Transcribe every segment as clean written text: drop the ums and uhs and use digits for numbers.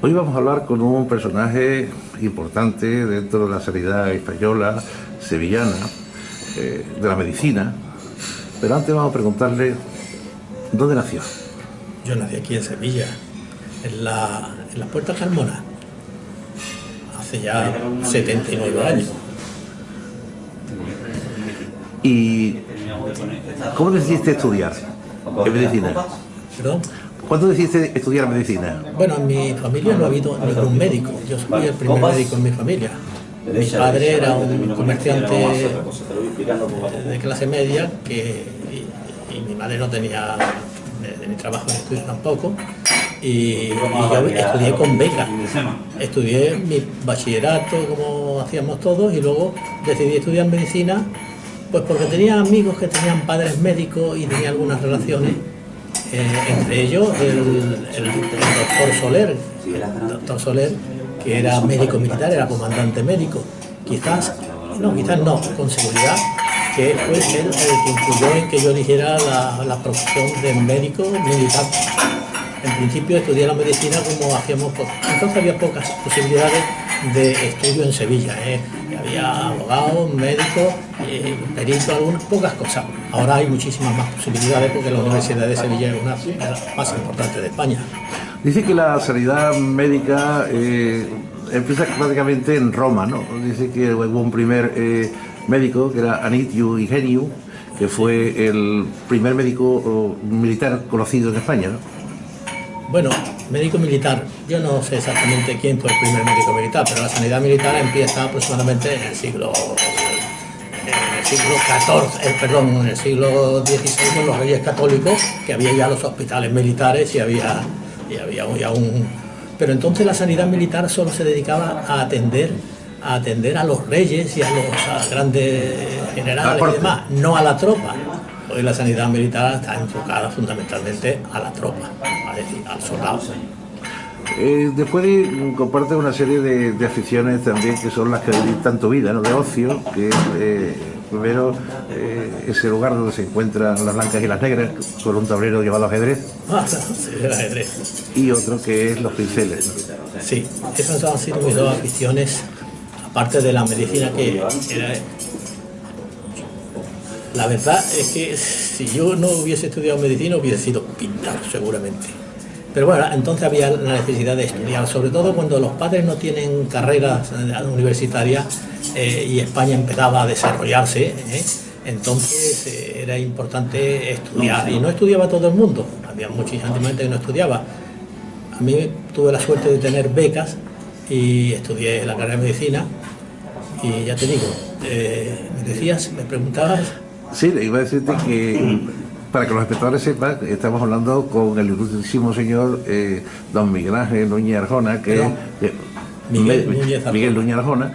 Hoy vamos a hablar con un personaje importante dentro de la sanidad española, sevillana, de la medicina. Pero antes vamos a preguntarle, ¿dónde nació? Yo nací aquí en Sevilla, en la Puerta Carmona, hace ya 79 años. ¿Y cómo decidiste estudiar en medicina? ¿Perdón? ¿Cuándo decidiste estudiar medicina? Bueno, en mi familia no ha habido ningún médico. Yo soy el primer médico en mi familia. Mi padre era un comerciante de clase media y mi madre no tenía ni trabajo ni estudios tampoco. Y yo estudié con beca. Estudié mi bachillerato como hacíamos todos y luego decidí estudiar medicina pues porque tenía amigos que tenían padres médicos y tenía algunas relaciones. Entre ellos el doctor Soler, que era médico militar, era comandante médico, quizás no, con seguridad, que fue él el que influyó en que yo eligiera la profesión de médico militar. En principio estudié la medicina como hacíamos, entonces había pocas posibilidades de estudio en Sevilla, había abogados, médicos, peritos, algunas pocas cosas. Ahora hay muchísimas más posibilidades porque la Universidad de Sevilla es una de las más importantes de España. Dice que la sanidad médica empieza prácticamente en Roma, ¿no? Dice que hubo un primer médico que era Anitiu Ingeniu, que fue el primer médico militar conocido en España, ¿no? Bueno, médico militar, yo no sé exactamente quién fue el primer médico militar, pero la sanidad militar empieza aproximadamente en el siglo XVI con los reyes católicos, que había ya los hospitales militares y había ya un... Pero entonces la sanidad militar solo se dedicaba a atender a los reyes y a los grandes generales y demás, no a la tropa. Hoy la sanidad militar está enfocada fundamentalmente a la tropa, es decir, al soldado. Después comparte una serie de aficiones también que son las que dictan tu vida, ¿no? De ocio, que es primero ese lugar donde se encuentran las blancas y las negras, con un tablero llamado ajedrez. Sí, el ajedrez. Y otro que es los pinceles, ¿no? Sí, esas han sido mis dos aficiones, aparte de la medicina que era... La verdad es que si yo no hubiese estudiado medicina hubiese sido pintor seguramente. Pero bueno, entonces había la necesidad de estudiar, sobre todo cuando los padres no tienen carreras universitarias y España empezaba a desarrollarse, entonces era importante estudiar. Y no estudiaba todo el mundo, había muchísima gente que no estudiaba. A mí tuve la suerte de tener becas y estudié la carrera de medicina y ya te digo, me preguntabas... Sí, iba a decirte que, para que los espectadores sepan, estamos hablando con el ilustrísimo señor don Miguel Ángel Núñez Arjona, que Miguel Núñez Arjona,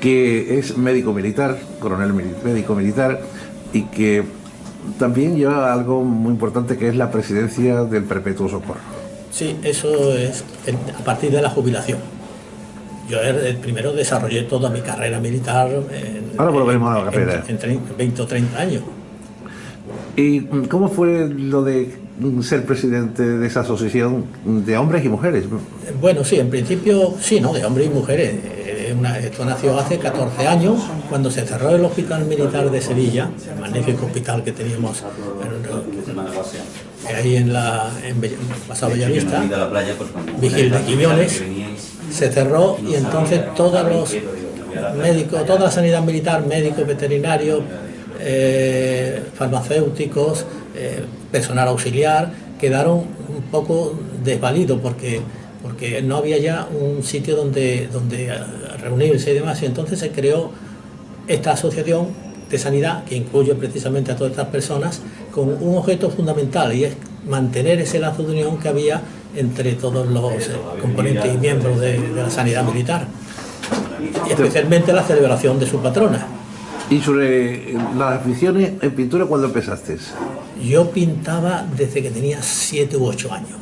que es médico militar, coronel médico militar, y que también lleva algo muy importante que es la presidencia del Perpetuo Socorro. Sí, eso es a partir de la jubilación. Yo primero desarrollé toda mi carrera militar Ahora volveremos a la carrera. En 20 o 30 años. ¿Y cómo fue lo de ser presidente de esa asociación de hombres y mujeres? Bueno, sí, en principio sí, ¿no? De hombres y mujeres. Esto nació hace 14 años, cuando se cerró el Hospital Militar de Sevilla, el magnífico hospital que teníamos ahí en Pasado Bellavista, Vigil de Quiñones. Se cerró y entonces todos los médicos, toda la sanidad militar, médicos, veterinarios, farmacéuticos, personal auxiliar, quedaron un poco desvalidos porque no había ya un sitio donde reunirse y demás, y entonces se creó esta asociación de sanidad que incluye precisamente a todas estas personas con un objeto fundamental, y es mantener ese lazo de unión que había entre todos los componentes y miembros de la sanidad militar, y especialmente la celebración de su patrona. ¿Y sobre las aficiones en pintura cuándo empezaste? Yo pintaba desde que tenía 7 u 8 años.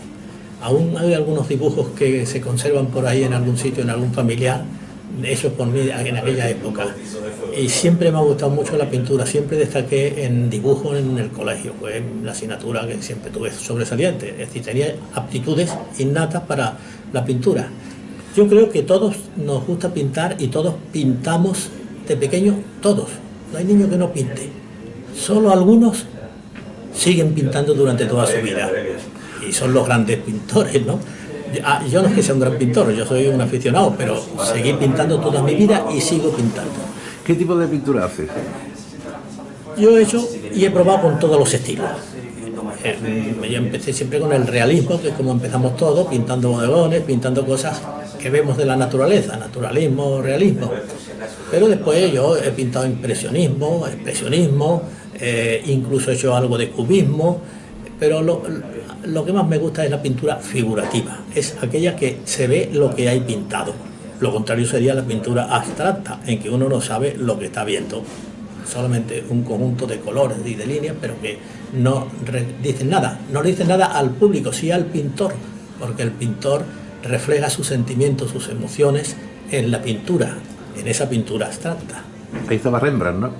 Aún hay algunos dibujos que se conservan por ahí en algún sitio, en algún familiar, Eso es por mí en aquella época. Y siempre me ha gustado mucho la pintura, siempre destaqué en dibujo en el colegio, fue la asignatura que siempre tuve sobresaliente, es decir, tenía aptitudes innatas para la pintura. Yo creo que todos nos gusta pintar y todos pintamos de pequeño, todos. No hay niño que no pinte. Solo algunos siguen pintando durante toda su vida y son los grandes pintores, ¿no? Yo no es que sea un gran pintor, yo soy un aficionado, pero seguí pintando toda mi vida y sigo pintando. ¿Qué tipo de pintura haces? Yo he hecho y he probado con todos los estilos. Yo empecé siempre con el realismo, que es como empezamos todos, pintando bodegones, pintando cosas que vemos de la naturaleza, naturalismo, realismo. Pero después yo he pintado impresionismo, expresionismo, incluso he hecho algo de cubismo, pero lo que más me gusta es la pintura figurativa, es aquella que se ve lo que hay pintado. Lo contrario sería la pintura abstracta, en que uno no sabe lo que está viendo, solamente un conjunto de colores y de líneas, pero que no dicen nada, no le dicen nada al público, sí al pintor, porque el pintor refleja sus sentimientos, sus emociones en la pintura, en esa pintura abstracta. Ahí estaba Rembrandt, ¿no?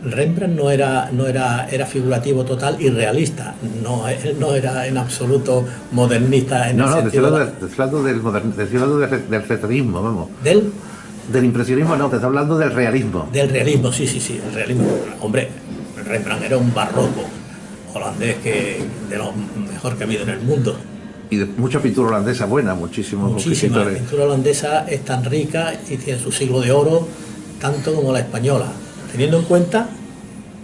Rembrandt era figurativo total y realista, no era en absoluto modernista. En no, te estoy hablando del realismo, vamos. Del impresionismo no, te estoy hablando del realismo. Del realismo, sí, el realismo. Hombre, Rembrandt era un barroco holandés de lo mejor que ha habido en el mundo. Y de mucha pintura holandesa buena, muchísima. La pintura holandesa es tan rica y tiene su siglo de oro, tanto como la española, teniendo en cuenta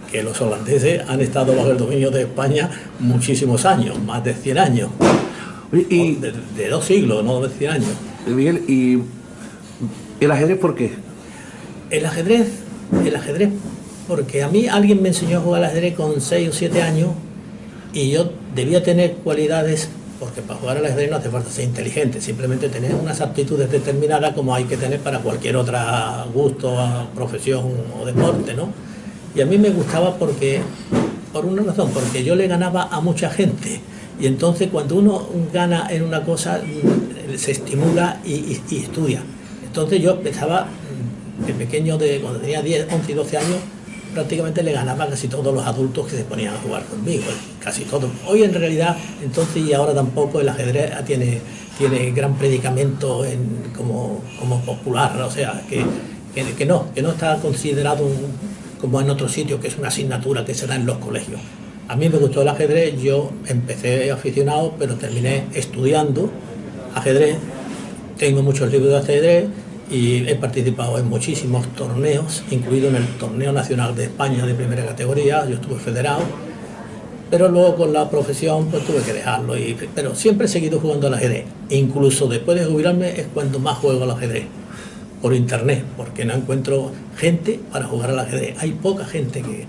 que los holandeses han estado bajo el dominio de España muchísimos años, más de 100 años. Y de 2 siglos, no de 100 años. Miguel, ¿y el ajedrez por qué? El ajedrez, porque a mí alguien me enseñó a jugar al ajedrez con 6 o 7 años y yo debía tener cualidades, porque para jugar al ajedrez no hace falta ser inteligente, simplemente tener unas aptitudes determinadas como hay que tener para cualquier otra gusto, profesión o deporte, ¿no? Y a mí me gustaba por una razón, porque yo le ganaba a mucha gente. Y entonces cuando uno gana en una cosa, se estimula y estudia. Entonces yo empezaba de pequeño, cuando tenía 10, 11 y 12 años, prácticamente le ganaba a casi todos los adultos que se ponían a jugar conmigo, casi todos. Hoy en realidad, entonces y ahora tampoco, el ajedrez tiene gran predicamento como popular, o sea, que no está considerado como en otros sitios, que es una asignatura que se da en los colegios. A mí me gustó el ajedrez, yo empecé aficionado, pero terminé estudiando ajedrez, tengo muchos libros de ajedrez y he participado en muchísimos torneos, incluido en el Torneo Nacional de España de primera categoría, yo estuve federado, pero luego con la profesión pues tuve que dejarlo, pero siempre he seguido jugando al ajedrez, incluso después de jubilarme es cuando más juego al ajedrez, por internet, porque no encuentro gente para jugar al ajedrez, hay poca gente que...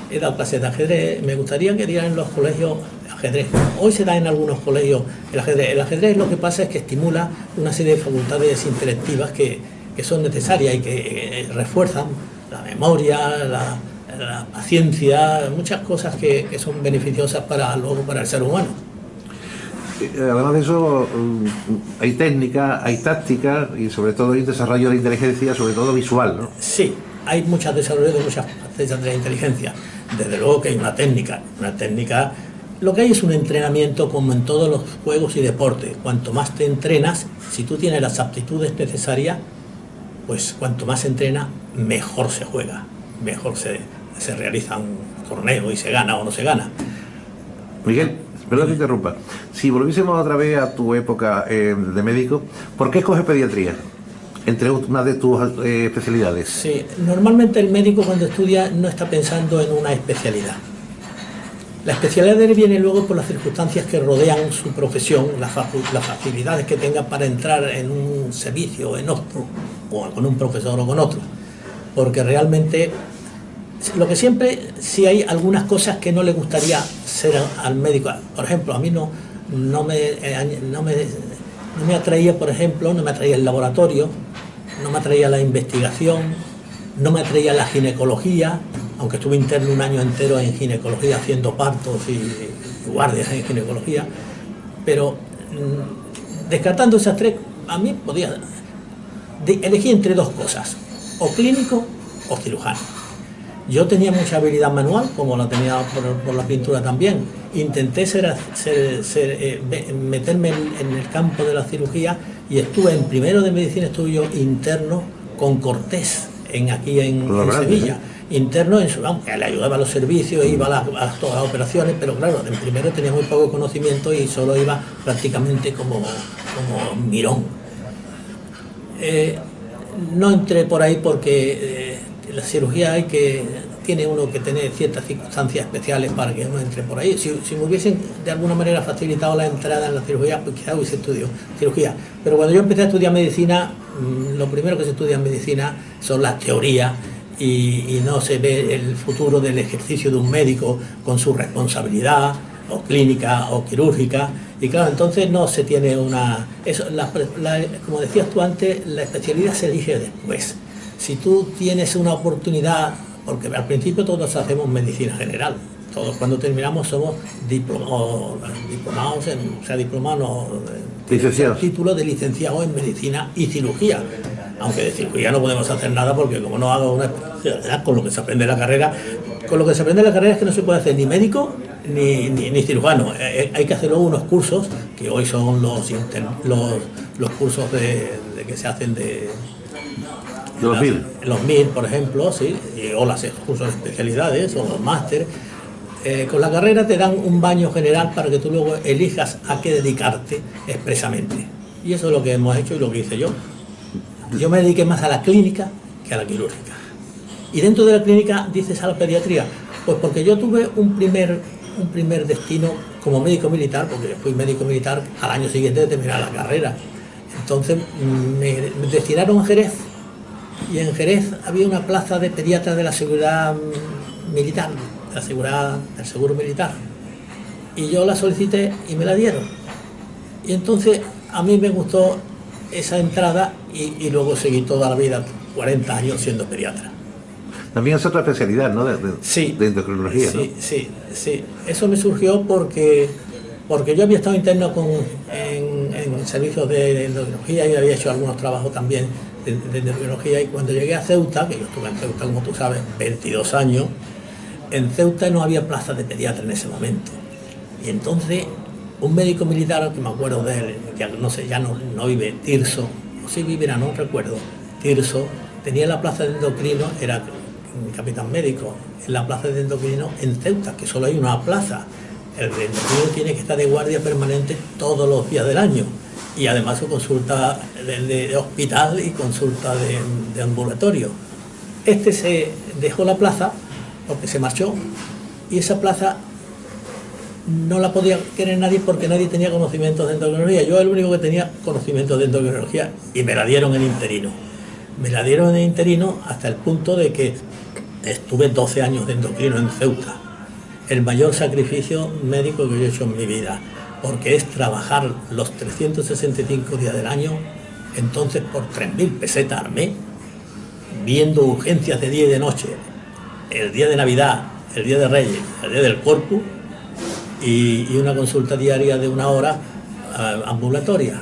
He dado clases de ajedrez, me gustaría que dieran en los colegios ajedrez. Hoy se da en algunos colegios el ajedrez. El ajedrez lo que pasa es que estimula una serie de facultades intelectivas que son necesarias y que refuerzan la memoria, la paciencia, muchas cosas que son beneficiosas para el ser humano. Además de eso, hay técnica, hay táctica y sobre todo hay desarrollo de inteligencia, sobre todo visual, ¿no? Sí, hay muchos desarrollos de muchas facetas de la inteligencia. Desde luego que hay una técnica. Lo que hay es un entrenamiento como en todos los juegos y deportes. Cuanto más te entrenas, si tú tienes las aptitudes necesarias, pues cuanto más se entrena, mejor se juega, mejor se realiza un torneo y se gana o no se gana. Miguel, perdón que interrumpa. Si volviésemos otra vez a tu época de médico, ¿por qué escoges pediatría entre una de tus especialidades? Sí, normalmente el médico cuando estudia no está pensando en una especialidad. La especialidad viene luego por las circunstancias que rodean su profesión, las facilidades que tenga para entrar en un servicio o en otro, o con un profesor o con otro. Porque realmente, lo que siempre, sí hay algunas cosas que no le gustaría ser al médico. Por ejemplo, a mí no me atraía, por ejemplo, no me atraía el laboratorio, no me atraía la investigación, no me atraía la ginecología, aunque estuve interno un año entero en ginecología haciendo partos y guardias en ginecología, pero descartando esas tres, a mí elegí entre dos cosas, o clínico o cirujano. Yo tenía mucha habilidad manual, como la tenía por la pintura también. Intenté meterme en el campo de la cirugía y estuve en primero de medicina, estuve yo interno con Cortés, aquí en Sevilla. Interno, le ayudaba a los servicios, iba a todas las operaciones, pero claro, en primero tenía muy poco conocimiento y solo iba prácticamente como mirón. No entré por ahí porque la cirugía tiene uno que tener ciertas circunstancias especiales para que uno entre por ahí. Si me hubiesen de alguna manera facilitado la entrada en la cirugía, pues quizás hubiese estudiado cirugía. Pero cuando yo empecé a estudiar medicina, lo primero que se estudia en medicina son las teorías y no se ve el futuro del ejercicio de un médico con su responsabilidad, o clínica o quirúrgica. Y claro, entonces no se tiene una... como decías tú antes, la especialidad se elige después. Si tú tienes una oportunidad, porque al principio todos hacemos medicina general, todos cuando terminamos somos diplomados, título de licenciado en medicina y cirugía, aunque de cirugía no podemos hacer nada porque como no hago una especialidad con lo que se aprende en la carrera, es que no se puede hacer ni médico ni cirujano. Hay que hacer luego unos cursos, que hoy son los cursos que se hacen de los MIR, por ejemplo, ¿sí? O los cursos de especialidades o los máster. Con la carrera te dan un baño general para que tú luego elijas a qué dedicarte expresamente. Y eso es lo que hemos hecho y lo que hice yo. Yo me dediqué más a la clínica que a la quirúrgica. Y dentro de la clínica dices a la pediatría, pues porque yo tuve un primer destino como médico militar, porque fui médico militar al año siguiente de terminar la carrera. Entonces me destinaron a Jerez, y en Jerez había una plaza de pediatra de la seguridad militar, del seguro militar, y yo la solicité y me la dieron. Y entonces a mí me gustó esa entrada y luego seguí toda la vida, 40 años siendo pediatra. También es otra especialidad, ¿no? Sí, de endocrinología, ¿no? Sí. Eso me surgió porque yo había estado interno en servicios de endocrinología y había hecho algunos trabajos también de endocrinología, y cuando llegué a Ceuta, que yo estuve en Ceuta, como tú sabes, 22 años, en Ceuta no había plaza de pediatra en ese momento. Y entonces un médico militar, que me acuerdo de él, que no sé, ya no vive, Tirso, o sí vivirá, no recuerdo, Tirso, tenía la plaza de endocrino, era capitán médico, en la plaza de endocrino en Ceuta, que solo hay una plaza. El endocrino tiene que estar de guardia permanente todos los días del año, y además su consulta de hospital y consulta de ambulatorio. Este se dejó la plaza porque se marchó, y esa plaza no la podía querer nadie porque nadie tenía conocimientos de endocrinología. Yo era el único que tenía conocimientos de endocrinología y me la dieron en interino. Me la dieron en interino hasta el punto de que estuve 12 años de endocrino en Ceuta. El mayor sacrificio médico que yo he hecho en mi vida, porque es trabajar los 365 días del año, entonces por 3.000 pesetas al mes, viendo urgencias de día y de noche, el día de Navidad, el día de Reyes, el día del Corpus, y una consulta diaria de 1 hora ambulatoria.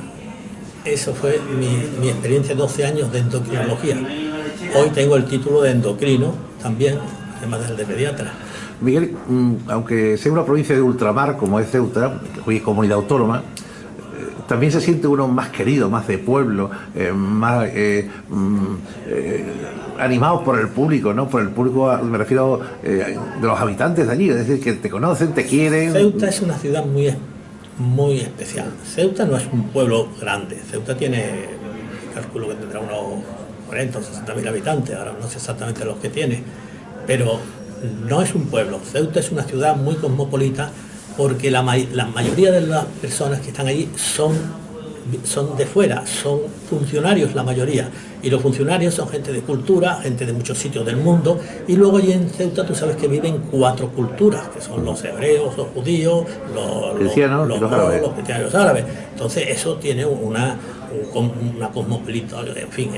Eso fue mi experiencia, 12 años de endocrinología. Hoy tengo el título de endocrino también, además del de pediatra. Miguel, aunque sea una provincia de ultramar como es Ceuta, hoy es comunidad autónoma, también se siente uno más querido, más de pueblo, más animado por el público, ¿no? Por el público, me refiero de los habitantes de allí, es decir, que te conocen, te quieren. Ceuta es una ciudad muy especial. Ceuta no es un pueblo grande. Ceuta tiene, calculo que tendrá unos 40 o 60.000 habitantes, ahora no sé exactamente los que tiene, pero no es un pueblo. Ceuta es una ciudad muy cosmopolita, porque la mayoría de las personas que están allí son de fuera, son funcionarios la mayoría, y los funcionarios son gente de cultura, gente de muchos sitios del mundo, y luego allí en Ceuta tú sabes que viven 4 culturas, que son los hebreos, los judíos, los cristianos y los árabes. Entonces eso tiene una cosmopolita, en fin,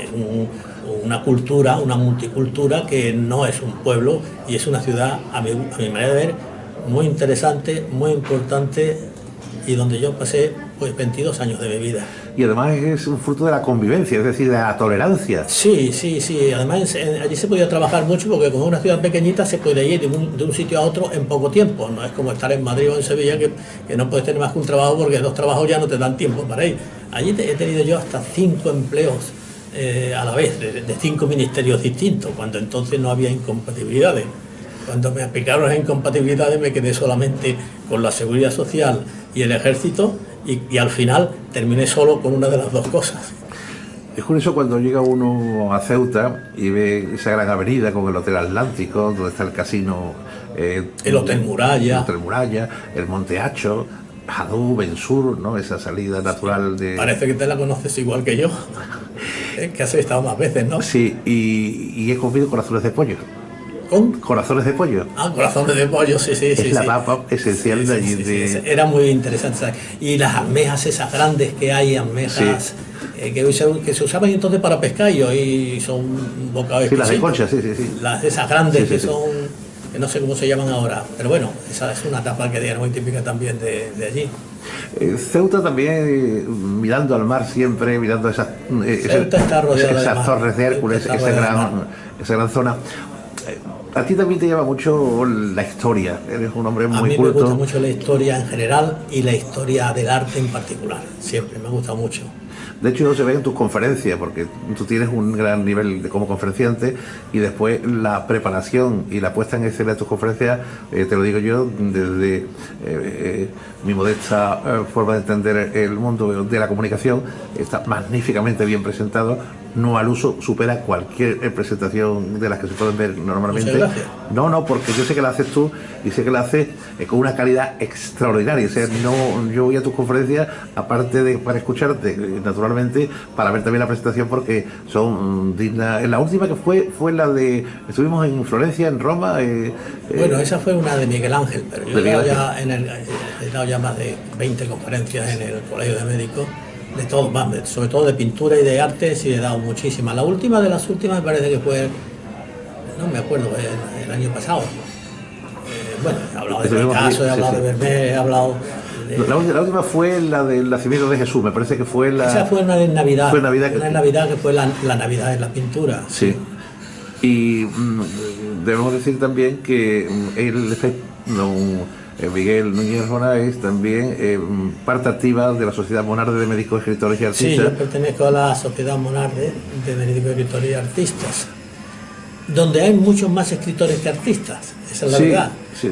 una cultura, una multicultura que no es un pueblo, y es una ciudad, a mi manera de ver, muy interesante, muy importante, y donde yo pasé pues 22 años de mi vida. Y además es un fruto de la convivencia, es decir, de la tolerancia. Sí, además allí se podía trabajar mucho porque como es una ciudad pequeñita se puede ir de un sitio a otro en poco tiempo, no es como estar en Madrid o en Sevilla que no puedes tener más que un trabajo porque 2 trabajos ya no te dan tiempo para ir. Allí he tenido yo hasta 5 empleos a la vez, de 5 ministerios distintos, cuando entonces no había incompatibilidades. Cuando me aplicaron las incompatibilidades me quedé solamente con la Seguridad Social y el Ejército y al final terminé solo con una de las 2 cosas. Es curioso cuando llega uno a Ceuta y ve esa gran avenida con el Hotel Atlántico, donde está el casino... el Hotel Muralla. El Hotel Muralla, el Monte Hacho, Jadú, Bensur, ¿no? Esa salida natural de... Parece que te la conoces igual que yo, que has estado más veces, ¿no? Sí, y he comido corazones de pollo. ¿Con? Corazones de pollo. Ah, corazones de pollo, sí. Es la papa esencial de allí. Sí. Era muy interesante, ¿sabes? Y las almejas esas grandes que hay, almejas que se usaban entonces para pescar y hoy son un bocado exquisito. Sí, las de concha, sí. Las esas grandes que son, que no sé cómo se llaman ahora, pero bueno, esa es una tapa que era muy típica también de allí. Ceuta también, mirando al mar siempre, mirando esas torres de Hércules, esa gran zona. A ti también te llama mucho la historia, eres un hombre muy culto. A mí me gusta mucho la historia en general y la historia del arte en particular, siempre me ha gustado mucho. De hecho, se ve en tus conferencias, porque tú tienes un gran nivel como conferenciante y después la preparación y la puesta en escena de tus conferencias, te lo digo yo, desde mi modesta forma de entender el mundo de la comunicación, está magníficamente bien presentado, no al uso, supera cualquier presentación de las que se pueden ver normalmente. Muchas gracias. No, porque yo sé que la haces tú y sé que la haces con una calidad extraordinaria. O sea, yo voy a tus conferencias, aparte de para escucharte, naturalmente, para ver también la presentación porque son dignas. La última que fue la de... Estuvimos en Florencia, en Roma. Bueno, esa fue una de Miguel Ángel, pero yo he dado ya más de 20 conferencias en el Colegio de Médicos. De todo, sobre todo de pintura y de arte, sí he dado muchísimas. La última de las últimas me parece que fue, no me acuerdo, el año pasado. Bueno, he hablado de Picasso, he hablado de Vermeer, he hablado de... La última fue la del nacimiento de Jesús, me parece que fue la... Esa fue una de Navidad. Fue Navidad una de Navidad que fue la Navidad de la pintura. Sí. Y debemos decir también que Miguel Núñez Arjona es también parte activa de la Sociedad Monarde de Médicos, Escritores y Artistas. Sí, yo pertenezco a la Sociedad Monarde de Médicos, Escritores y Artistas, donde hay muchos más escritores que artistas, esa es la verdad. Sí.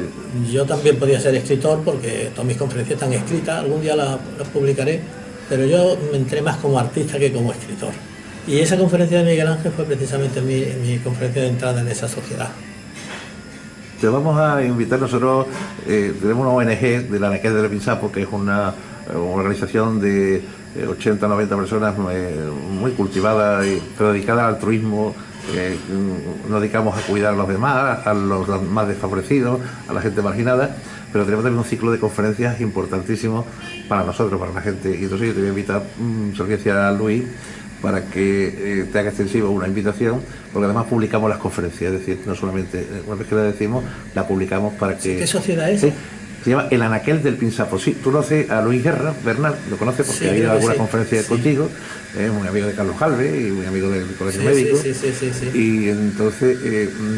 Yo también podía ser escritor porque todas mis conferencias están escritas, algún día las publicaré, pero yo me entré más como artista que como escritor. Y esa conferencia de Miguel Ángel fue precisamente mi conferencia de entrada en esa sociedad. Te vamos a invitar, nosotros tenemos una ONG de la Anaquel del Pinsapo, que es una organización de 80 90 personas muy cultivada, pero dedicada al altruismo. Nos dedicamos a cuidar a los demás, a los más desfavorecidos, a la gente marginada, pero tenemos también un ciclo de conferencias importantísimo para nosotros, para la gente. Y entonces yo te voy a invitar, su audiencia, Luis, para que te haga extensiva una invitación, porque además publicamos las conferencias, es decir, no solamente una vez que la decimos, la publicamos para que... ¿Qué sociedad es? Sí, se llama El Anaquel del Pinsapo. Sí, tú conoces a Luis Guerra Bernal, lo conoces porque ha ido a alguna conferencia contigo, es muy amigo de Carlos Calve y muy amigo del Colegio Médico. Sí. Y entonces,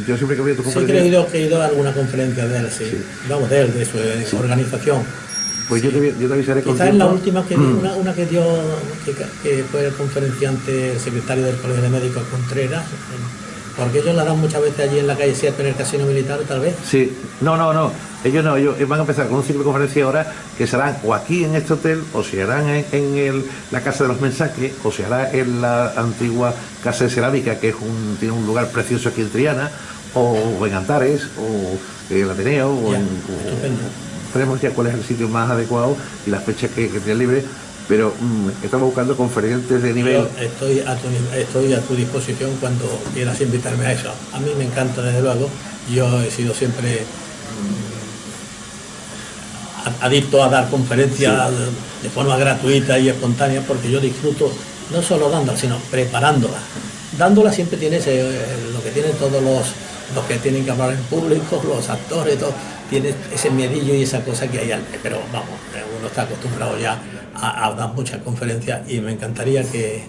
yo siempre que voy a tu conferencia... Sí, que he ido a alguna conferencia de él, sí. Vamos, de su organización. Pues yo te avisaré con quizás es la última que una que dio, que fue el conferenciante, el secretario del Colegio de Médicos, Contreras, porque ellos la dan muchas veces allí en la calle Sierpe, en el Casino Militar, tal vez. Sí, no, ellos van a empezar con un ciclo de conferencia ahora que se harán o aquí en este hotel, o se harán en la Casa de los Mensajes, o se hará en la antigua Casa de Cerámica, que tiene un lugar precioso aquí en Triana, o en Antares, o en el Ateneo, estupendo. Veremos ya cuál es el sitio más adecuado y las fechas que tiene libre, pero estamos buscando conferentes de nivel. Yo estoy a tu disposición cuando quieras invitarme a eso. A mí me encanta, desde luego. Yo he sido siempre adicto a dar conferencias de forma gratuita y espontánea, porque yo disfruto no solo dándolas, sino preparándolas. Dándolas siempre tienes lo que tienen todos los que tienen que hablar en público, los actores, todo. tiene ese miedillo y esa cosa que hay antes, pero vamos, uno está acostumbrado ya a dar muchas conferencias y me encantaría que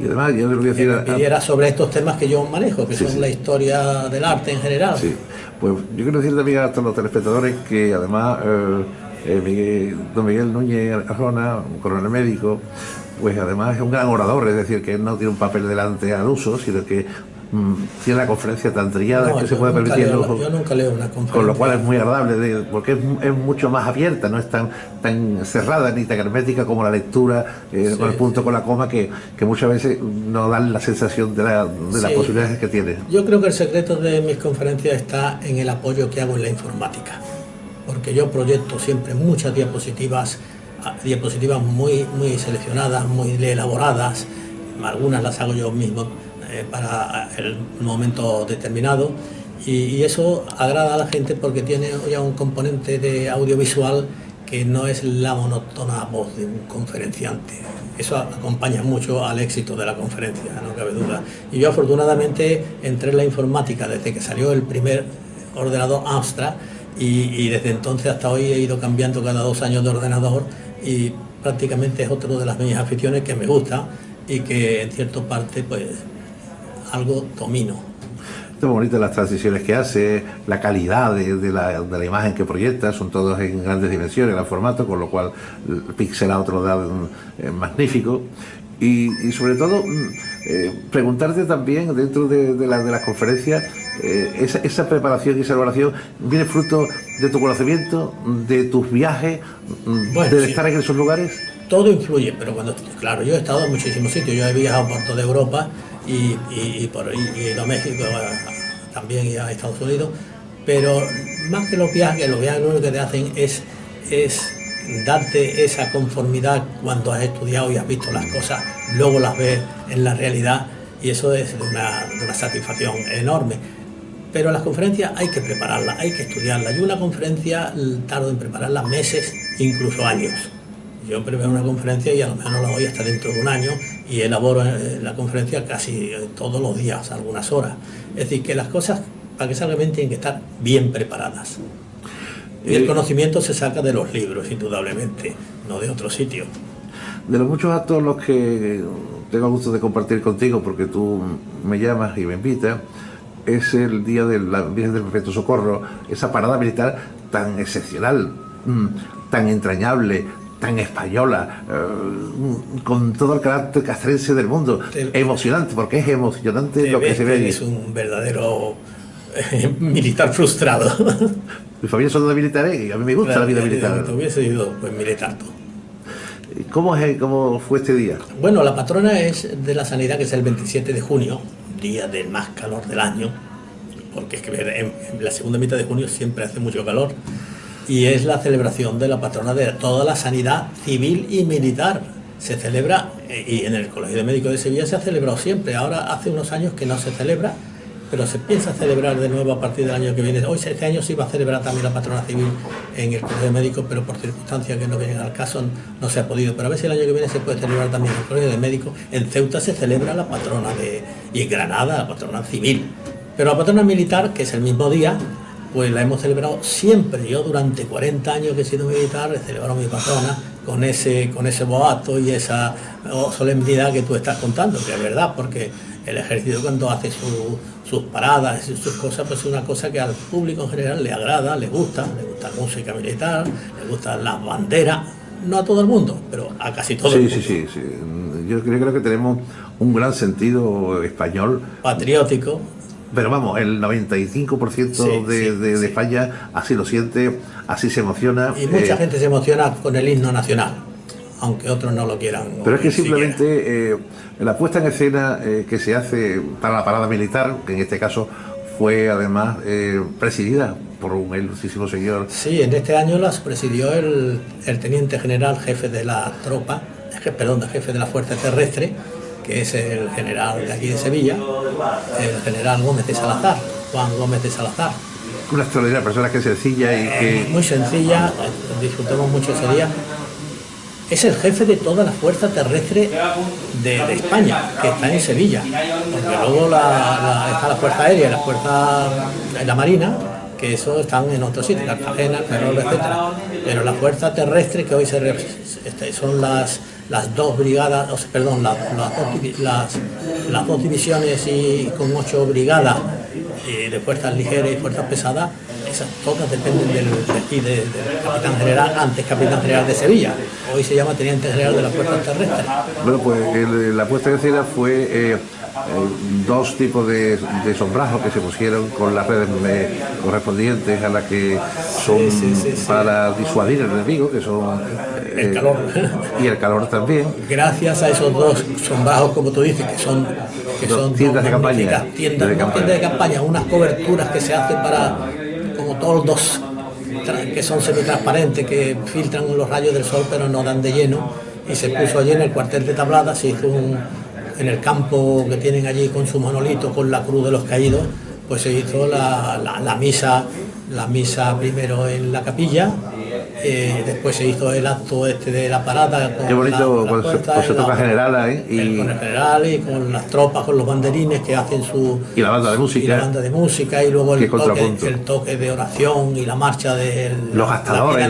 y además yo te lo voy a decir me pidiera sobre estos temas que yo manejo, que sí, son sí. la historia del arte en general. Sí, pues yo quiero decir también a todos los telespectadores que además don Miguel Núñez Arjona, un coronel médico, pues además es un gran orador, es decir, que él no tiene un papel delante al uso, sino que tiene la conferencia tan trillada que se puede permitir. Yo nunca leo una conferencia. Con lo cual es muy agradable, porque es mucho más abierta, no es tan cerrada ni tan hermética como la lectura, con el punto, con la coma, que muchas veces no dan la sensación de las posibilidades que tiene. Yo creo que el secreto de mis conferencias está en el apoyo que hago en la informática, porque yo proyecto siempre muchas diapositivas muy seleccionadas, muy elaboradas, algunas las hago yo mismo para el momento determinado, y eso agrada a la gente porque tiene ya un componente de audiovisual que no es la monótona voz de un conferenciante. Eso acompaña mucho al éxito de la conferencia, no cabe duda. Y yo afortunadamente entré en la informática desde que salió el primer ordenador Amstrad, y desde entonces hasta hoy he ido cambiando cada 2 años de ordenador, y prácticamente es otra de las mis aficiones que me gusta y que en cierta parte pues algo domino. Está muy bonita las transiciones que hace, la calidad de la imagen que proyecta, son todos en grandes dimensiones, gran formato, con lo cual el pixelado te lo da magnífico. Y sobre todo, preguntarte también dentro de las conferencias, esa preparación y esa elaboración viene fruto de tu conocimiento, de tus viajes, de estar en esos lugares. Todo influye, pero claro, yo he estado en muchísimos sitios, yo he viajado por toda Europa y he ido a México también y a Estados Unidos, pero más que los viajes lo único que te hacen es darte esa conformidad cuando has estudiado y has visto las cosas, luego las ves en la realidad, y eso es de una satisfacción enorme. Pero las conferencias hay que prepararlas, hay que estudiarlas. Yo una conferencia tardo en prepararla meses, incluso años. Yo preparo una conferencia y a lo mejor no la voy hasta dentro de un año, y elaboro la conferencia casi todos los días, algunas horas. Es decir, que las cosas, para que salgan bien, tienen que estar bien preparadas. Y el conocimiento se saca de los libros, indudablemente, no de otro sitio. De los muchos actos los que tengo el gusto de compartir contigo, porque tú me llamas y me invitas, es el día de la Virgen del Perpetuo Socorro, esa parada militar tan excepcional, tan entrañable, tan española, con todo el carácter castrense del mundo. Emocionante, porque es emocionante lo que se ve allí. Es un verdadero militar frustrado. Mi familia son de militares y a mí me gusta la vida militar. Te hubiese ido pues militar tú. ¿Cómo fue este día? Bueno, la patrona es de la sanidad, que es el 27 de junio, día del más calor del año, porque es que en la segunda mitad de junio siempre hace mucho calor, y es la celebración de la patrona de toda la sanidad civil y militar. Se celebra, y en el Colegio de Médicos de Sevilla se ha celebrado siempre. Ahora hace unos años que no se celebra, pero se piensa celebrar de nuevo a partir del año que viene. Hoy, este año sí va a celebrar también la patrona civil en el Colegio de Médicos, pero por circunstancias que no vienen al caso no se ha podido. Pero a ver si el año que viene se puede celebrar también en el Colegio de Médicos. En Ceuta se celebra la patrona y en Granada la patrona civil. Pero la patrona militar, que es el mismo día, pues la hemos celebrado siempre. Yo durante 40 años que he sido militar he celebrado mi patrona con ese boato y esa solemnidad que tú estás contando, que es verdad, porque el ejército cuando hace sus paradas y sus cosas, pues es una cosa que al público en general le agrada, le gusta la música militar, le gustan las banderas, no a todo el mundo, pero a casi todo el mundo. Sí. Yo creo que tenemos un gran sentido español. Patriótico. Pero vamos, el 95% de España así lo siente, así se emociona. Y mucha gente se emociona con el himno nacional, aunque otros no lo quieran. Pero es que simplemente la puesta en escena que se hace para la parada militar, que en este caso fue además presidida por un ilustrísimo señor. Sí, en este año las presidió el teniente general jefe de la tropa, jefe de la Fuerza Terrestre, que es el general de aquí de Sevilla, el general Gómez de Salazar, Juan Gómez de Salazar. Una extraordinaria persona, que es sencilla y que... Muy sencilla, disfrutamos mucho ese día. Es el jefe de toda la Fuerza Terrestre de España, que está en Sevilla, porque luego está la Fuerza Aérea y la Marina, que eso están en otros sitios, Cartagena, Ferrol, etcétera. Pero la fuerza terrestre que hoy son las dos brigadas, perdón, las dos divisiones y con 8 brigadas de fuerzas ligeras y fuerzas pesadas, esas todas dependen del capitán general, antes capitán general de Sevilla, hoy se llama teniente general de las fuerzas terrestres. Bueno, pues la puesta en escena fue dos tipos de sombrajos que se pusieron con las redes correspondientes a las que son para disuadir al enemigo, que son el calor y el calor también. Gracias a esos dos sombrajos, como tú dices, que son tiendas de campaña, tiendas de campaña, unas coberturas que se hacen para como toldos que son semitransparentes, que filtran los rayos del sol pero no dan de lleno, y se puso allí en el cuartel de Tablada, se hizo en el campo que tienen allí con su monolito con la cruz de los caídos, pues se hizo la misa primero en la capilla, después se hizo el acto de la parada con qué bonito, pues se toca general ahí con el general y con las tropas, con los banderines que hacen y la banda de música y luego el toque de oración y la marcha de los gastadores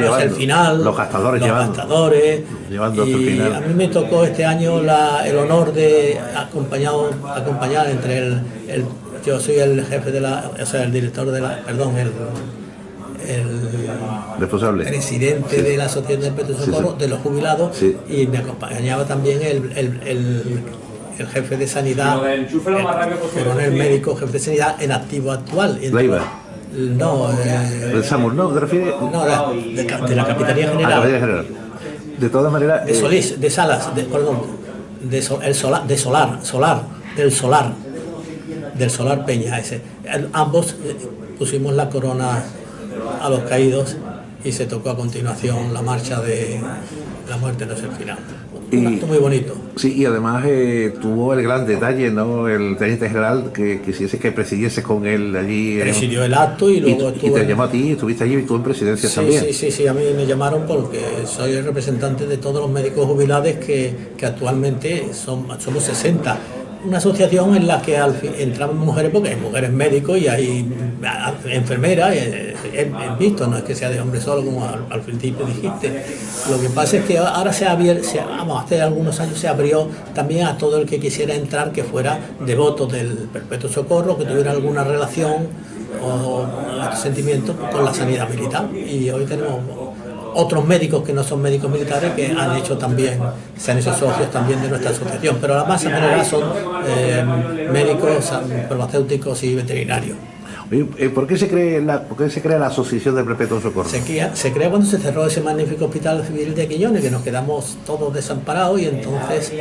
llevando y el final. A mí me tocó este año el honor de acompañar entre yo soy el jefe el director de la, perdón, el responsable, presidente de la Asociación de Perpetuo Socorro, de los jubilados, y me acompañaba también el jefe de sanidad, el coronel médico, jefe de sanidad en activo actual. Leiva. No, el SAMUR, ¿no? ¿Te refieres? No, de la Capitanía General. De todas maneras. De Solís, de Salas, del Solar Peña ese. Ambos pusimos la corona a los caídos y se tocó a continuación la marcha de la muerte no es el final. Un acto muy bonito. Sí, y además tuvo el gran detalle, ¿no? El teniente general que quisiese que presidiese con él allí. Presidió el acto y luego y te llamó a ti, estuviste allí y tú en presidencia también. Sí, a mí me llamaron porque soy el representante de todos los médicos jubilados que actualmente somos 60. Una asociación en la que entramos mujeres, porque hay mujeres médicos y hay enfermeras, he visto, no es que sea de hombre solo como al principio dijiste. Lo que pasa es que ahora hace algunos años se abrió también a todo el que quisiera entrar, que fuera devoto del Perpetuo Socorro, que tuviera alguna relación o sentimiento con la sanidad militar. Y hoy tenemos otros médicos que no son médicos militares que han hecho también, se han hecho socios también de nuestra asociación, pero la masa general son médicos, farmacéuticos y veterinarios. ¿Por qué se crea la Asociación de Perpetuo Socorro? Se crea cuando se cerró ese magnífico hospital civil de Quiñones, que nos quedamos todos desamparados, y entonces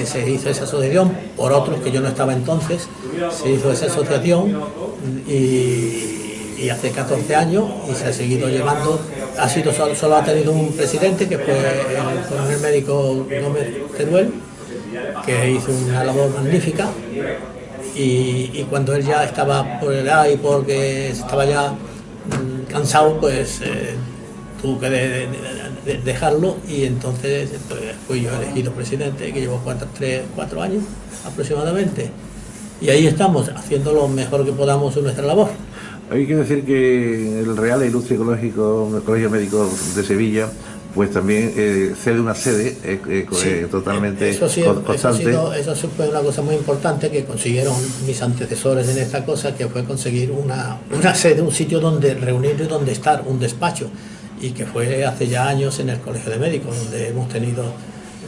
se hizo esa asociación, por otros que yo no estaba entonces, se hizo esa asociación y hace 14 años y se ha seguido llevando. Solo ha tenido un presidente, que fue el coronel médico Gómez Teruel, que hizo una labor magnífica, y cuando él ya estaba por edad y porque estaba ya cansado, pues tuvo que dejarlo, y entonces pues, fui yo elegido presidente, que llevo 4 años aproximadamente, y ahí estamos haciendo lo mejor que podamos en nuestra labor. Hay que decir que el Real e Ilustre Colegio Médico de Sevilla, pues también cede una sede totalmente constante. Eso fue una cosa muy importante que consiguieron mis antecesores en esta cosa, que fue conseguir una sede, un sitio donde reunirnos y donde estar, un despacho, y que fue hace ya años en el Colegio de Médicos, donde hemos tenido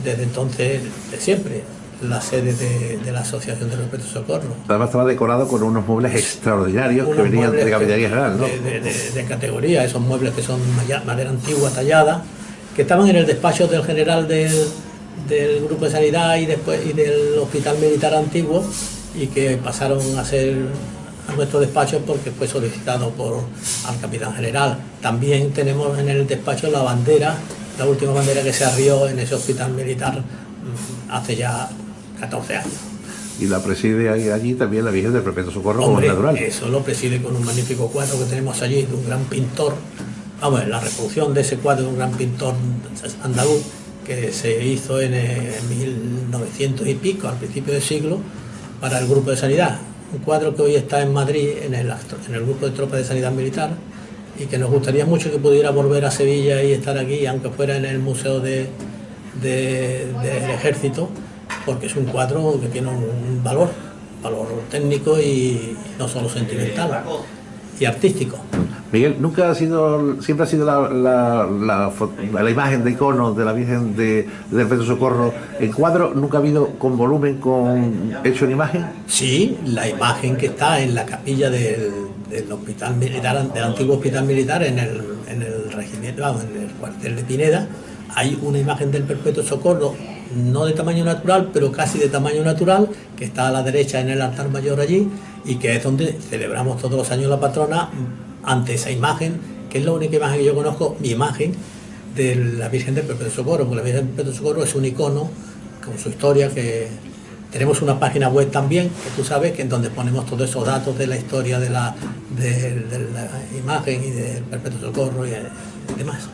desde entonces, de siempre, la sede de la Asociación de Perpetuo Socorro. Además estaba decorado con unos muebles extraordinarios que venían de Capitanía General, ¿no? De categoría, esos muebles que son madera antigua tallada, que estaban en el despacho del general del Grupo de Sanidad y del Hospital Militar Antiguo, y que pasaron a ser a nuestro despacho porque fue solicitado al Capitán General. También tenemos en el despacho la última bandera que se arrió en ese hospital militar hace ya 14 años. Y la preside allí también la Virgen del Perpetuo Socorro, como natural. Eso lo preside con un magnífico cuadro que tenemos allí de un gran pintor. Vamos, la reproducción de ese cuadro de un gran pintor andaluz que se hizo en 1900 y pico, al principio del siglo, para el Grupo de Sanidad. un cuadro que hoy está en Madrid, en el grupo de tropas de sanidad militar, y que nos gustaría mucho que pudiera volver a Sevilla y estar aquí, aunque fuera en el Museo del Ejército, porque es un cuadro que tiene un valor técnico y no solo sentimental y artístico. Miguel, siempre ha sido la imagen de icono de la Virgen del Perpetuo Socorro en cuadro, nunca ha habido con volumen, hecho en imagen. Sí, la imagen que está en la capilla del hospital militar, del antiguo hospital militar, en el regimiento, en el cuartel de Pineda, hay una imagen del Perpetuo Socorro, no de tamaño natural, pero casi de tamaño natural, que está a la derecha en el altar mayor allí, y que es donde celebramos todos los años la patrona, ante esa imagen, que es la única imagen que yo conozco, mi imagen de la Virgen del Perpetuo Socorro, porque la Virgen del Perpetuo Socorro es un icono con su historia, que tenemos una página web también, que tú sabes, que en donde ponemos todos esos datos de la historia de la imagen y del Perpetuo Socorro y demás.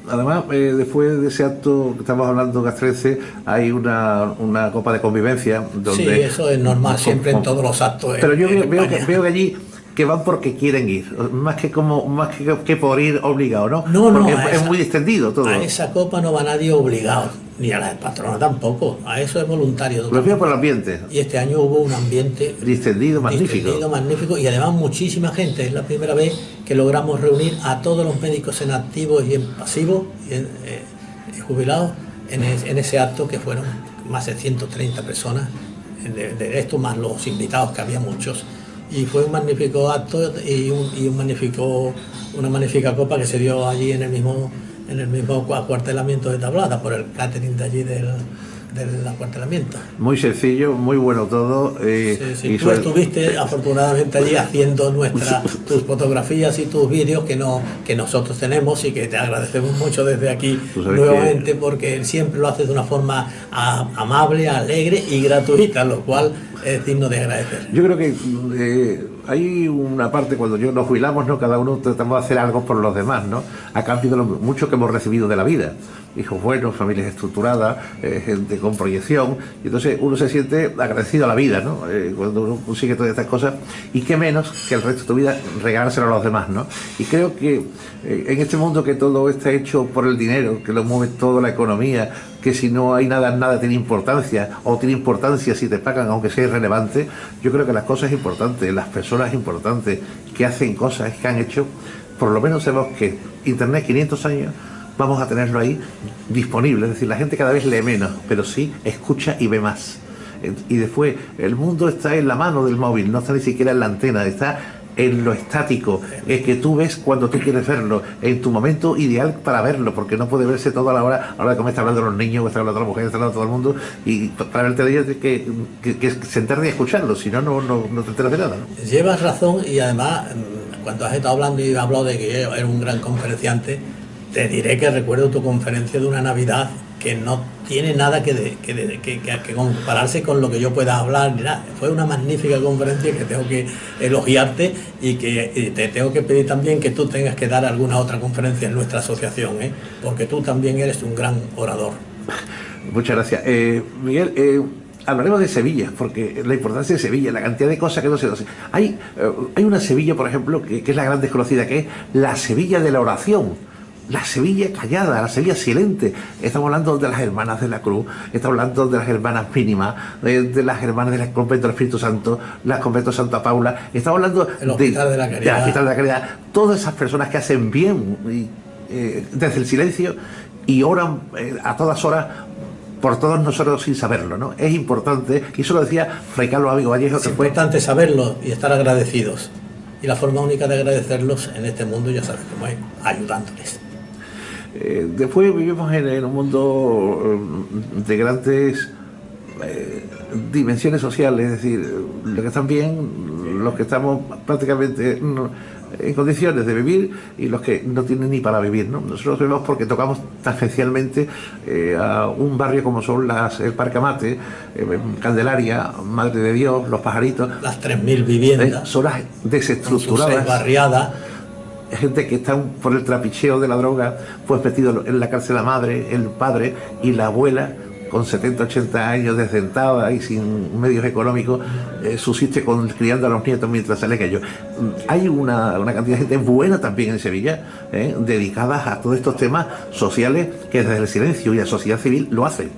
Además, después de ese acto que estamos hablando, Castrense, hay una copa de convivencia donde... Sí, eso es normal siempre en todos los actos. Pero yo veo que allí que van porque quieren ir, más que por ir obligado, ¿no? Porque es muy distendido todo. A esa copa no va nadie obligado, ni a la patrona tampoco, a eso es voluntario. Lo veo por el ambiente. Y este año hubo un ambiente distendido, magnífico, y además muchísima gente. Es la primera vez que logramos reunir a todos los médicos en activos y en pasivos y en jubilados en ese acto, que fueron más de 130 personas de esto, más los invitados, que había muchos. Y fue un magnífico acto y una magnífica copa que se dio allí en el mismo acuartelamiento de Tablada, por el catering de allí del acuartelamiento. Muy sencillo, muy bueno todo. Sí. Tú estuviste afortunadamente allí haciendo tus fotografías y tus vídeos que nosotros tenemos, y que te agradecemos mucho desde aquí nuevamente, porque siempre lo haces de una forma amable, alegre y gratuita, lo cual es digno de agradecer. Yo creo que hay una parte, cuando nos jubilamos, ¿no? Cada uno tratamos de hacer algo por los demás, ¿no? A cambio de lo mucho que hemos recibido de la vida. Hijos buenos, familias estructuradas, gente con proyección, y entonces uno se siente agradecido a la vida, ¿no? Cuando uno consigue todas estas cosas, y qué menos que el resto de tu vida regalárselo a los demás, ¿no? Y creo que en este mundo que todo está hecho por el dinero, que lo mueve toda la economía, que si no hay nada tiene importancia, o tiene importancia si te pagan aunque sea irrelevante, yo creo que las cosas importantes, las personas importantes que hacen cosas, que han hecho, por lo menos sabemos que Internet 500 años vamos a tenerlo ahí disponible. Es decir, la gente cada vez lee menos, pero sí escucha y ve más. Y después, el mundo está en la mano del móvil, no está ni siquiera en la antena, está en lo estático, es que tú ves cuando tú quieres verlo, en tu momento ideal para verlo, porque no puede verse toda la hora, ahora como está hablando los niños, está hablando la mujer, está hablando todo el mundo, y para verte de ellos que sentarte y escucharlo, si no te enteras de nada, ¿no? Llevas razón, y además, cuando has estado hablando y has hablado de que eres un gran conferenciante, te diré que recuerdo tu conferencia de una Navidad que no tiene nada que compararse con lo que yo pueda hablar ni nada. Fue una magnífica conferencia que tengo que elogiarte, y que te tengo que pedir también que tú tengas que dar alguna otra conferencia en nuestra asociación, porque tú también eres un gran orador. Muchas gracias. Miguel, hablaremos de Sevilla, porque la importancia de Sevilla, la cantidad de cosas que no se hacen. Hay una Sevilla, por ejemplo, que es la gran desconocida, que es la Sevilla de la oración. La Sevilla callada, la Sevilla silente. Estamos hablando de las hermanas de la Cruz, estamos hablando de las hermanas mínimas, de las hermanas del convento del Espíritu Santo, las conventos de Santa Paula, estamos hablando del Hospital de la Caridad. Hospital de la Caridad. Todas esas personas que hacen bien desde el silencio y oran a todas horas por todos nosotros sin saberlo, ¿no? Es importante, y eso lo decía Fray Carlos Amigo Vallejo. Es importante saberlo y estar agradecidos. Y la forma única de agradecerlos en este mundo, ya sabes cómo es, ayudándoles. Después vivimos en un mundo de grandes dimensiones sociales, es decir, los que están bien, los que estamos prácticamente en condiciones de vivir, y los que no tienen ni para vivir, ¿no? Nosotros vemos porque tocamos tangencialmente a un barrio como son el Parque Amate, Candelaria, Madre de Dios, Los Pajaritos. Las 3.000 viviendas. Zonas desestructuradas. Barriadas. Gente que está por el trapicheo de la droga, pues metido en la cárcel la madre, el padre y la abuela, con 70, 80 años desdentada y sin medios económicos, subsiste criando a los nietos mientras sale aquello. Hay una cantidad de gente buena también en Sevilla, dedicadas a todos estos temas sociales que desde el silencio y la sociedad civil lo hacen.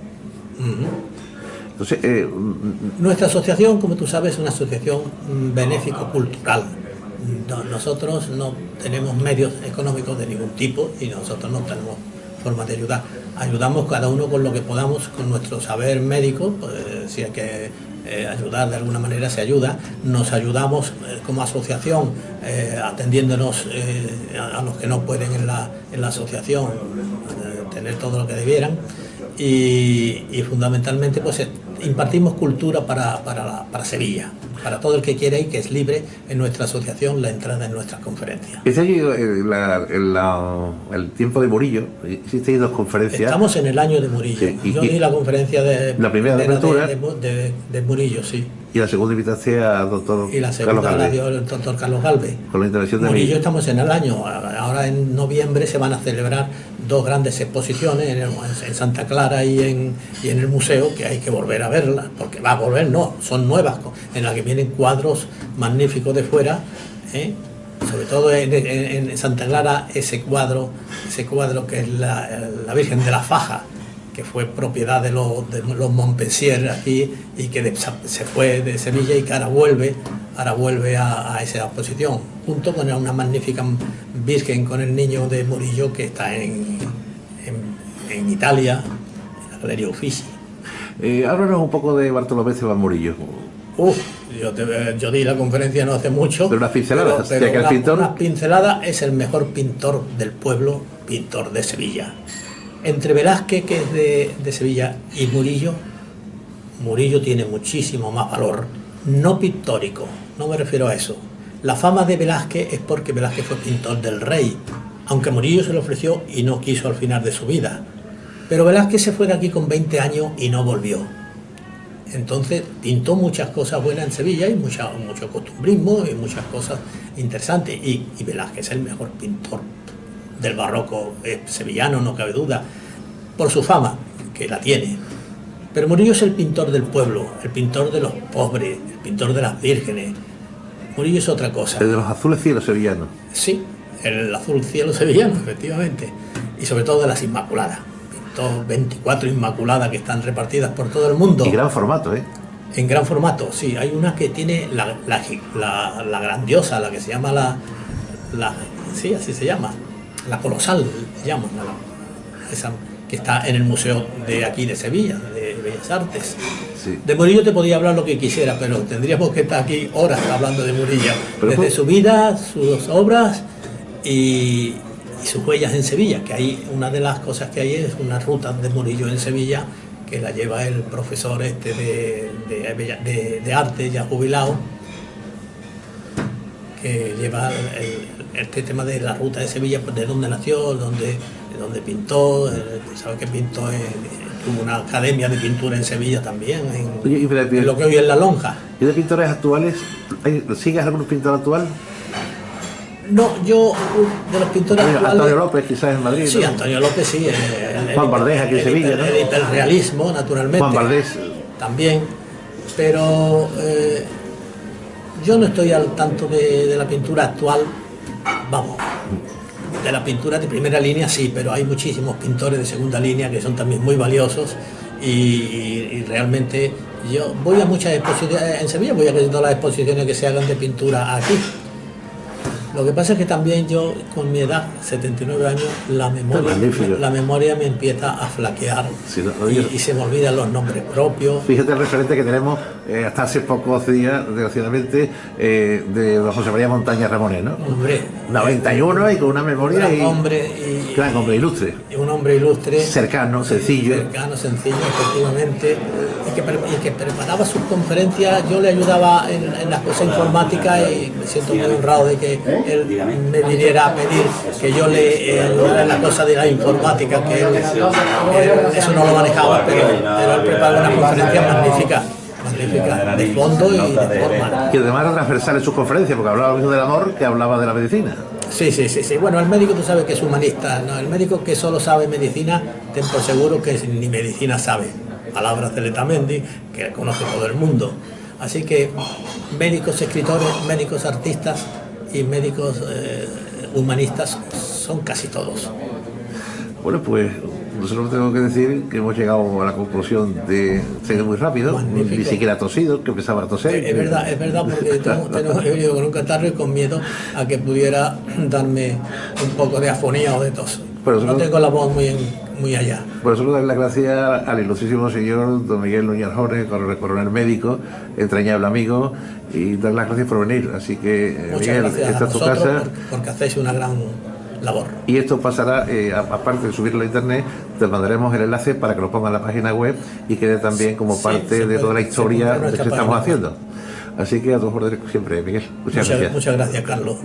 Entonces, nuestra asociación, como tú sabes, es una asociación benéfico-cultural. Nosotros no tenemos medios económicos de ningún tipo y nosotros no tenemos formas de ayudar. Ayudamos cada uno con lo que podamos, con nuestro saber médico, pues, si hay que ayudar de alguna manera se ayuda. Nos ayudamos como asociación atendiéndonos a los que no pueden en la asociación tener todo lo que debieran y fundamentalmente pues impartimos cultura para Sevilla, para todo el que quiera y que es libre en nuestra asociación la entrada en nuestras conferencias. Este año, el tiempo de Murillo, hicisteis 2 conferencias. Estamos en el año de Murillo. Sí, yo di la conferencia la primera de Murillo, sí. Y la segunda invitaste a doctor Y la segunda la dio el doctor Carlos Galvez. Con la intervención de Murillo estamos en el año. Ahora en noviembre se van a celebrar 2 grandes exposiciones en Santa Clara y en el museo, que hay que volver a verlas, porque va a volver, no, son nuevas, en las que vienen cuadros magníficos de fuera, sobre todo en Santa Clara ese cuadro que es la Virgen de la Faja, que fue propiedad de los Montpensier aquí y que se fue de Sevilla y que ahora vuelve a esa exposición, junto con una magnífica Virgen con el niño de Murillo que está en Italia, en la Galería Uffizi. Háblanos un poco de Bartolomé Cebas Murillo. Yo di la conferencia no hace mucho. Pero unas pinceladas, pero el pintor... Una pincelada, es el mejor pintor del pueblo, pintor de Sevilla. Entre Velázquez, que es de Sevilla, y Murillo tiene muchísimo más valor, no pictórico, no me refiero a eso. La fama de Velázquez es porque Velázquez fue pintor del rey, aunque Murillo se lo ofreció y no quiso al final de su vida. Pero Velázquez se fue de aquí con 20 años y no volvió. Entonces pintó muchas cosas buenas en Sevilla y mucho costumbrismo y muchas cosas interesantes. Y Velázquez es el mejor pintor del barroco sevillano, no cabe duda, por su fama, que la tiene. Pero Murillo es el pintor del pueblo, el pintor de los pobres, el pintor de las vírgenes. Murillo es otra cosa. El de los azules cielos sevillanos. Sí, el azul cielo sevillano, efectivamente. Y sobre todo de las Inmaculadas. Pintó 24 Inmaculadas que están repartidas por todo el mundo. Y gran formato, ¿eh? En gran formato, sí. Hay una que tiene la grandiosa, la que se llama sí, así se llama. La colosal, llaman, esa que está en el museo de aquí de Sevilla, de Bellas Artes. Sí. De Murillo te podía hablar lo que quisiera, pero tendríamos que estar aquí horas hablando de Murillo, desde su vida, sus obras y sus huellas en Sevilla, que hay una de las cosas que hay es una ruta de Murillo en Sevilla que la lleva el profesor de arte ya jubilado, que lleva este tema de la ruta de Sevilla, pues de dónde nació, de dónde pintó, sabe que pintó tuvo una academia de pintura en Sevilla también, en lo que hoy es La Lonja. ¿Y de pintores actuales? ¿Sigues algún pintor actual? No, yo de los pintores actuales... Antonio López quizás en Madrid, sí, ¿no? Antonio López sí. Juan Valdés aquí en Sevilla, ¿no? El hiperrealismo, naturalmente. Juan Valdés. También, pero... yo no estoy al tanto de la pintura actual, vamos, de la pintura de primera línea sí, pero hay muchísimos pintores de segunda línea que son también muy valiosos y realmente yo voy a muchas exposiciones, en Sevilla voy a todas las exposiciones que se hagan de pintura aquí. Lo que pasa es que también yo, con mi edad, 79 años, la memoria me empieza a flaquear, sí, y se me olvidan los nombres propios. Fíjate el referente que tenemos hasta hace pocos días, desgraciadamente, de don José María Montaña Ramonet, ¿no? Hombre, 91 y con una memoria gran hombre ilustre. Un hombre ilustre. Cercano, sencillo. Cercano, sencillo, efectivamente. Y que preparaba sus conferencias, yo le ayudaba en las cosas informáticas y me siento muy honrado de que él me viniera a pedir que yo le ayudara en la cosa de la informática, que él eso no lo manejaba, pero él preparaba una conferencia magnífica, de fondo y de forma. Y además era transversal en sus conferencias, porque hablaba lo mismo del amor que hablaba de la medicina. Sí. Bueno, el médico tú sabes que es humanista, ¿no? El médico que solo sabe medicina, ten por seguro que ni medicina sabe. palabras de Letamendi, que conoce todo el mundo. Así que médicos escritores, médicos artistas y médicos humanistas son casi todos. Bueno, pues nosotros tengo que decir que hemos llegado a la conclusión de ser muy rápido. Magnífico. Ni siquiera tosido, que empezaba a toser. Es verdad, porque he venido con un catarro y con miedo a que pudiera darme un poco de afonía o de tos. No tengo la voz muy allá. Por eso dar las gracias al ilustrísimo señor don Miguel Núñez Arjona, coronel médico, entrañable amigo, y dar las gracias por venir. Así que, Miguel, esta es tu casa. Porque hacéis una gran labor. Y esto pasará, aparte de subirlo a internet, te mandaremos el enlace para que lo ponga en la página web y quede también como parte de toda la historia que estamos haciendo. Así que a tus órdenes siempre, Miguel. Muchas gracias. Muchas gracias, Carlos.